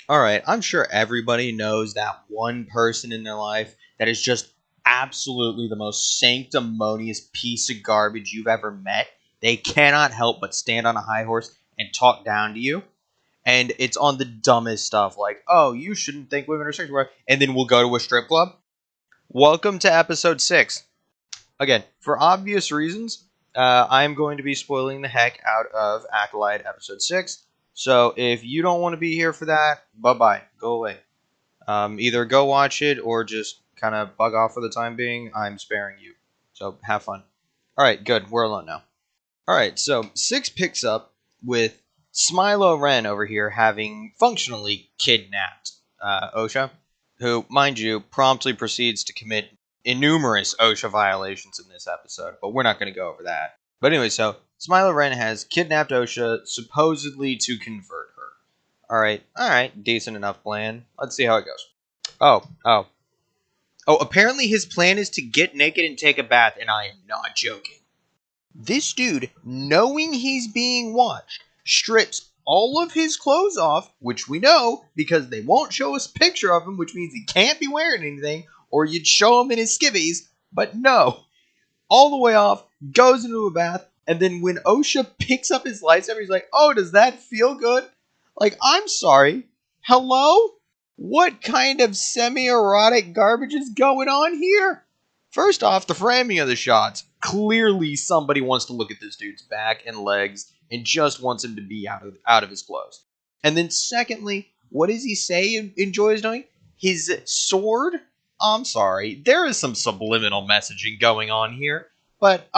All right, I'm sure everybody knows that one person in their life that is just absolutely the most sanctimonious piece of garbage you've ever met. They cannot help but stand on a high horse and talk down to you. And it's on the dumbest stuff like, oh, you shouldn't think women are sexual. And then we'll go to a strip club. Welcome to episode 6. Again, for obvious reasons, I'm going to be spoiling the heck out of Acolyte episode 6. So if you don't want to be here for that, bye-bye. Go away. Either go watch it or just kind of bug off for the time being. I'm sparing you. So have fun. Alright, good. We're alone now. Alright, so 6 picks up with Smilo Ren over here having functionally kidnapped Osha, who, mind you, promptly proceeds to commit innumerous OSHA violations in this episode, but we're not going to go over that. But anyway, so Smilo Ren has kidnapped OSHA supposedly to convert her. Alright, decent enough plan. Let's see how it goes. Oh, apparently his plan is to get naked and take a bath, and I am not joking. This dude, knowing he's being watched, strips all of his clothes off, which we know because they won't show us a picture of him, which means he can't be wearing anything, or you'd show him in his skivvies, but no. All the way off, goes into a bath, and then when OSHA picks up his lightsaber, he's like, oh, does that feel good? Like, I'm sorry. Hello? What kind of semi-erotic garbage is going on here? First off, the framing of the shots. Clearly somebody wants to look at this dude's back and legs and just wants him to be out of his clothes. And then secondly, what does he say he enjoys doing? His sword? I'm sorry, there is some subliminal messaging going on here. But,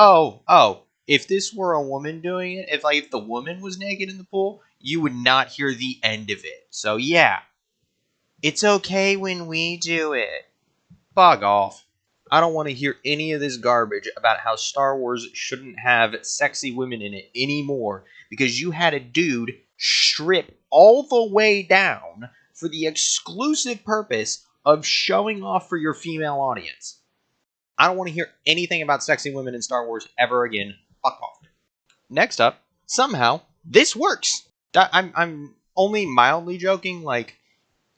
if this were a woman doing it, if the woman was naked in the pool, you would not hear the end of it. So yeah, it's okay when we do it. Bug off. I don't want to hear any of this garbage about how Star Wars shouldn't have sexy women in it anymore because you had a dude strip all the way down for the exclusive purpose of showing off for your female audience. I don't want to hear anything about sexy women in Star Wars ever again. Fuck off. Next up, somehow, this works. I'm only mildly joking. Like,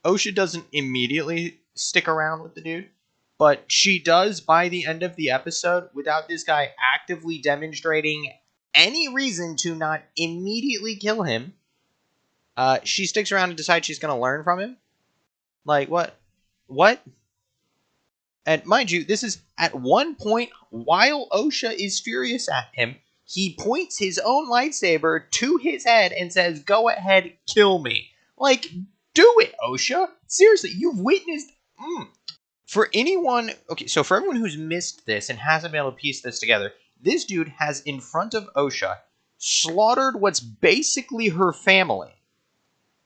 OSHA doesn't immediately stick around with the dude, but she does by the end of the episode without this guy actively demonstrating any reason to not immediately kill him. She sticks around and decides she's going to learn from him. Like, what? What? And mind you, this is at one point, while OSHA is furious at him, he points his own lightsaber to his head and says, go ahead, kill me. Like, do it, OSHA. Seriously, you've witnessed... For anyone... Okay, so for everyone who's missed this and hasn't been able to piece this together, this dude has, in front of OSHA, slaughtered what's basically her family,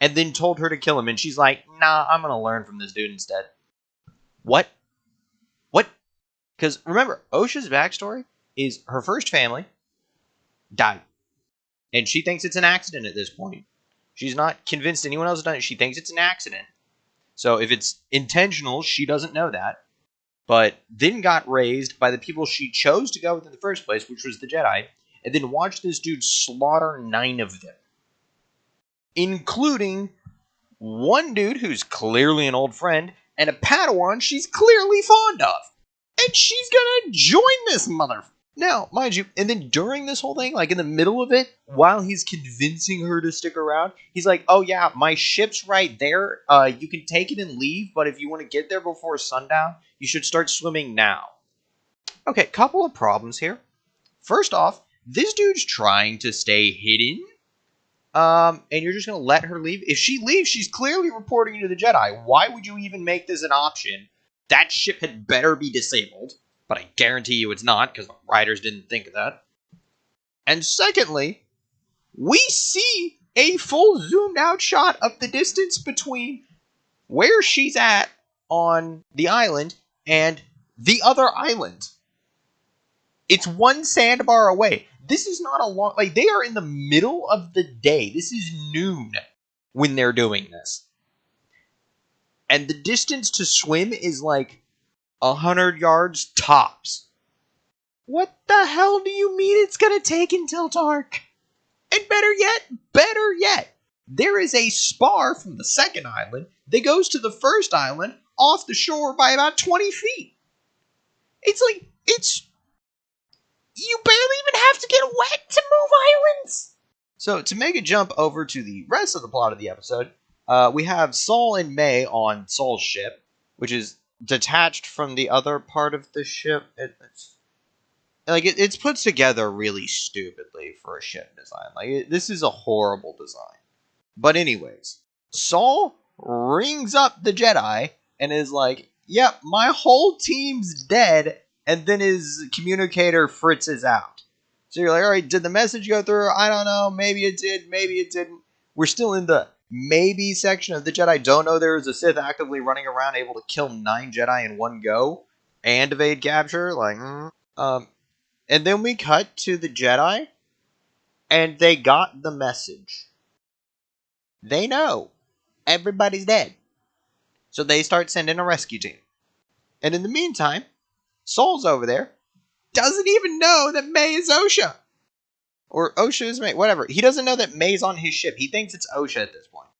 and then told her to kill him, and she's like, nah, I'm gonna learn from this dude instead. What? What? Because, remember, OSHA's backstory is her first family died. And she thinks it's an accident at this point. She's not convinced anyone else has done it. She thinks it's an accident. So if it's intentional, she doesn't know that. But then got raised by the people she chose to go with in the first place, which was the Jedi, and then watched this dude slaughter 9 of them. Including one dude who's clearly an old friend, and a Padawan she's clearly fond of. And she's gonna join this mother... Now, mind you, and then during this whole thing, like in the middle of it, while he's convincing her to stick around, he's like, oh yeah, my ship's right there. You can take it and leave, but if you want to get there before sundown, you should start swimming now. Okay, couple of problems here. First off, this dude's trying to stay hidden. And you're just going to let her leave? If she leaves, she's clearly reporting you to the Jedi. Why would you even make this an option? That ship had better be disabled. But I guarantee you it's not, because the writers didn't think of that. And secondly, we see a full zoomed out shot of the distance between where she's at on the island and the other island. It's one sandbar away. This is not a long... Like, they are in the middle of the day. This is noon when they're doing this. And the distance to swim is like 100 yards tops. What the hell do you mean it's gonna take until dark? And better yet, there is a spar from the second island that goes to the first island off the shore by about 20 feet. It's like, you barely even have to get wet to move islands. So, to make a jump over to the rest of the plot of the episode, we have Saul and May on Saul's ship, which is detached from the other part of the ship. It's put together really stupidly for a ship design. This is a horrible design. But anyways, Saul rings up the Jedi and is like, "Yep, my whole team's dead." And then his communicator fritzes out. So you're like, all right, did the message go through? I don't know. Maybe it did. Maybe it didn't. We're still in the maybe section of the Jedi don't know there is a Sith actively running around able to kill 9 Jedi in one go and evade capture. And then we cut to the Jedi, and they got the message. They know everybody's dead. So they start sending a rescue team. And in the meantime, Saul's over there, doesn't even know that May is Osha. Or Osha is May, whatever. He doesn't know that May's on his ship. He thinks it's Osha at this point.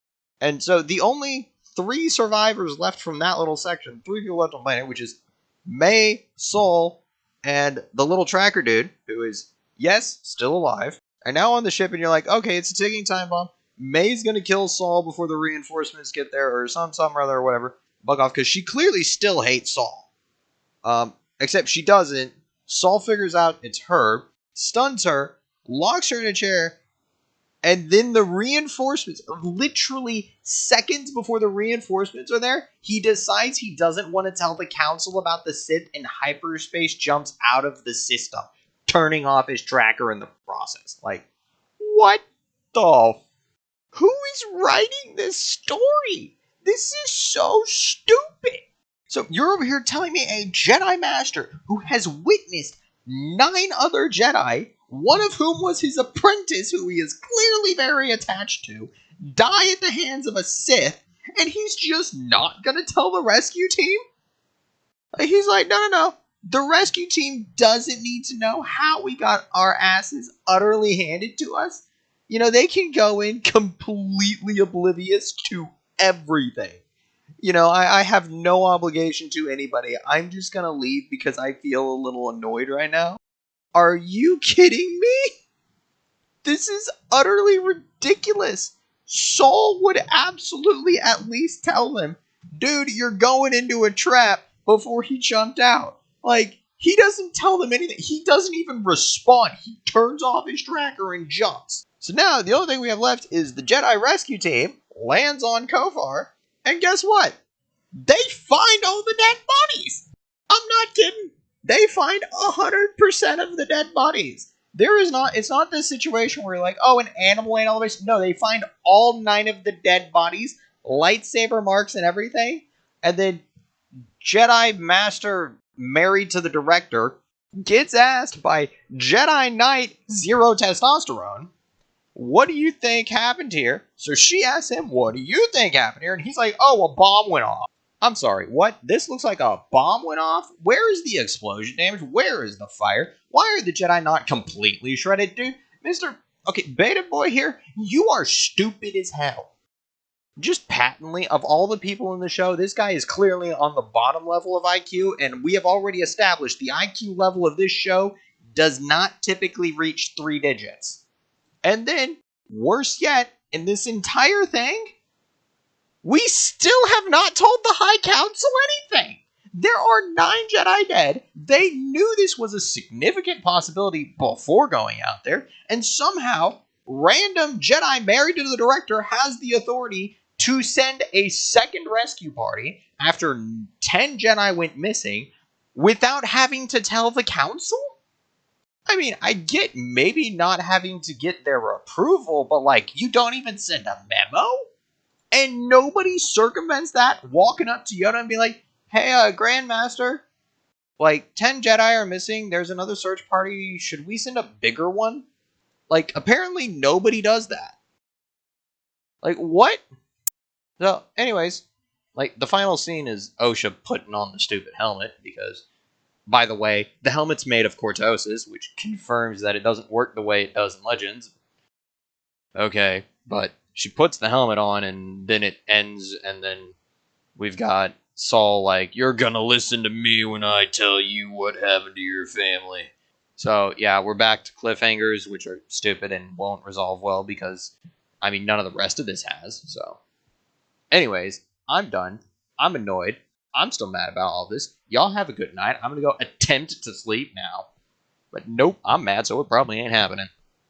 And so the only 3 survivors left from that little section, 3 people left on the planet, which is May, Saul, and the little tracker dude, who is, yes, still alive, are now on the ship, and you're like, okay, it's a ticking time bomb. May's going to kill Saul before the reinforcements get there, or something or other, or whatever. Bug off, because she clearly still hates Saul. Except she doesn't. Saul figures out it's her, stuns her, locks her in a chair, and then the reinforcements, literally seconds before the reinforcements are there, he decides he doesn't want to tell the council about the Sith, and hyperspace jumps out of the system, turning off his tracker in the process. Like, what the who is writing this story? This is so stupid. So you're over here telling me a Jedi Master who has witnessed 9 other Jedi, one of whom was his apprentice, who he is clearly very attached to, die at the hands of a Sith, and he's just not going to tell the rescue team? He's like, no. The rescue team doesn't need to know how we got our asses utterly handed to us. You know, they can go in completely oblivious to everything. You know, I have no obligation to anybody. I'm just going to leave because I feel a little annoyed right now. Are you kidding me? This is utterly ridiculous. Saul would absolutely at least tell them, dude, you're going into a trap before he jumped out. Like, he doesn't tell them anything. He doesn't even respond. He turns off his tracker and jumps. So now the only thing we have left is the Jedi rescue team lands on Kofar, and guess what? They find all the dead bodies. I'm not kidding. They find 100% of the dead bodies. It's not this situation where you're like, oh, an animal ate all the bodies. No, they find all 9 of the dead bodies, lightsaber marks and everything, and then Jedi Master married to the director gets asked by Jedi Knight Zero Testosterone, what do you think happened here? So she asks him, what do you think happened here? And he's like, oh, a bomb went off. I'm sorry, what? This looks like a bomb went off? Where is the explosion damage? Where is the fire? Why are the Jedi not completely shredded, dude? Okay, Beta Boy here, you are stupid as hell. Just patently, of all the people in the show, this guy is clearly on the bottom level of IQ, and we have already established the IQ level of this show does not typically reach 3 digits. And then, worse yet, in this entire thing, we still have not told the High Council anything. There are 9 Jedi dead. They knew this was a significant possibility before going out there, and somehow, random Jedi married to the director has the authority to send a second rescue party after 10 Jedi went missing without having to tell the council? I mean, I get maybe not having to get their approval, but like, you don't even send a memo? And nobody circumvents that, walking up to Yoda and be like, hey, Grandmaster, like, 10 Jedi are missing, there's another search party, should we send a bigger one? Like, apparently nobody does that. Like, what? So, anyways, like, the final scene is Osha putting on the stupid helmet, because, by the way, the helmet's made of cortosis, which confirms that it doesn't work the way it does in Legends. Okay, but she puts the helmet on, and then it ends, and then we've got Saul like, "You're gonna listen to me when I tell you what happened to your family." So yeah, we're back to cliffhangers, which are stupid and won't resolve well because, I mean, none of the rest of this has. So, anyways, I'm done. I'm annoyed. I'm still mad about all this. Y'all have a good night. I'm gonna go attempt to sleep now. But nope, I'm mad, so it probably ain't happening.